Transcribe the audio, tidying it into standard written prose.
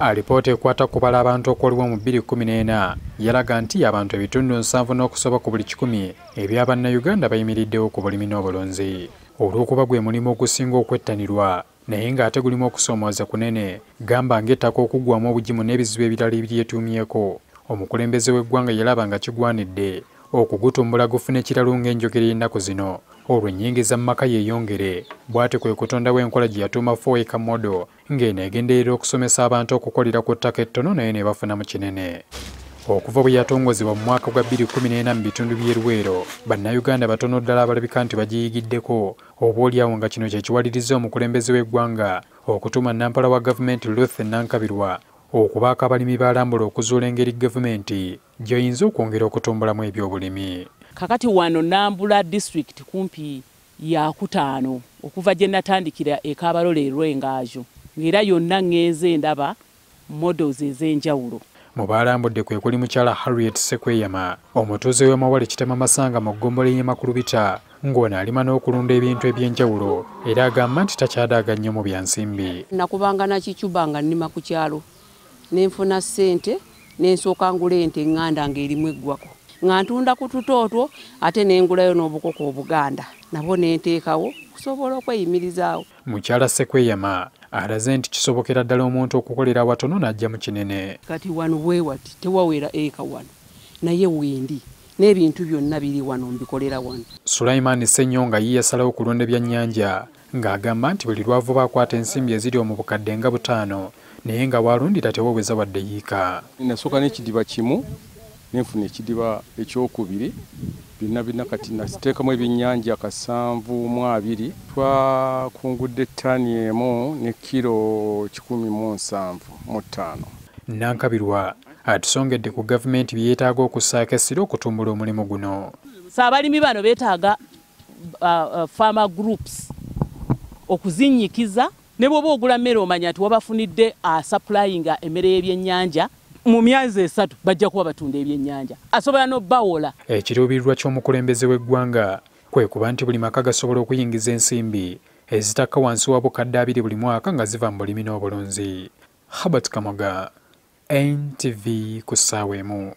Alipoota ekwata kubala abantu okwaliwo mu 2014 yalaga nti abantu ebitundu 7 n'okusoba ku buli 100 eby'Abannayuganda bayimiriddewo ku bulimi n'obulunzi. Olw'okuba gwe mulimu ogusinga okwettanirwa naye ng'ate gulimu okusoomooza kunene, gamba ng'ettaka okuggwamu obugimu n'ebizibu ebirala ebyetuumyeko. Omukulembeze w'eggwanga yalaba nga kigwanidde okugutumbula gufune ekiralo ng'enjogera y'ennaku zino olwo ennyingiza mu maka yeeyongere. Bw'ati kwe kutondawo enkola gye yatuuma 4 model ng'eno egenderera okusomesa abantu okukolera ku ttaka ettono naye ne bafunamu kinene. Okuva bwe yatongozebwa mu mwaka gwa 2014 mu bitundu by'e Luweero, Bannayuganda batono ddala abalabika nti bagiyigiddeko, oboolyawo nga kino kye kiwaliriza omukulembeze w'eggwanga okutuuma Nampala wa gavumenti Ruth Nankabirwa okubaako abalimi balambula okuzuula engeri gavumenti gy'oyinza okwongera okutumbulamu ebyobulimi. Kakati wano Nambula district kumpi ya 5 okuva gye natandikira e Kabalole e Lwengaajo, ng'era yonna ng'enze ndaba models ez'enjawulo. Mu balambudde kwe kuli mukyala Harriet Sekweyama, omutuuze w'Amawale Kitema Masanga mu ggombolola y'e Makulubita, ng'ono alima n'okulunda ebintu eby'enjawulo era agamba nti takyadaaga nnyo mu byansimbi. Nakubanga nakicuba nga nnima ku kyalo nenfuna ssente nensooka ngula ente eŋŋanda ng'erimu eggwako nga ntunda ku tutootwo ate nengulayo n'obukoko obuganda nabo nenteekawo kusobola okweyimirizaawo. Mukyala Sekweyama alaze nti kisobokera ddala omuntu okukolera watono n'ajja mu kinene. Kati wano bwe wati tewawera eka wano naye wendi n'ebintu byonna biri wano mbikolera wano. Sulaiman Ssenyonga ye yasalawo okulunda ebyennyanja ng'agamba nti buli lwavuba akwata ensimbi eziri mu bukadde nga 5 naye nga walundira tewaweza wadde yiika. Nasooka n'ekidiba kimu nenfuna ekidiba ekyokubiri byonna kati nasiteekamu ebyennyanja 720. Twakungudde ttaani emu ne kilo 175. Nankabirwa atusongedde ku gavumenti bye yeetaaga okussaako essira okutumbula omulimu guno. Abalimi bano beetaaga farmer groups okuzinnyikiza ne bw'oba ogula mmere omanya nti wabafunidde supplyinga emmere y'ebyennyanja mu myezi 3 bajja kuba batunda ebyennyanja asobola n'obbawola. Ekiruubirirwa ky'omukulembeze w'eggwanga kwe kuba nti buli maka gasobola okuyingiza ensimbi ezitakka wansi wa bukadde 2 buli mwaka nga ziva mu bulimi n'obulunzi. Herbert Kamoga, NTV ku ssaawa emu.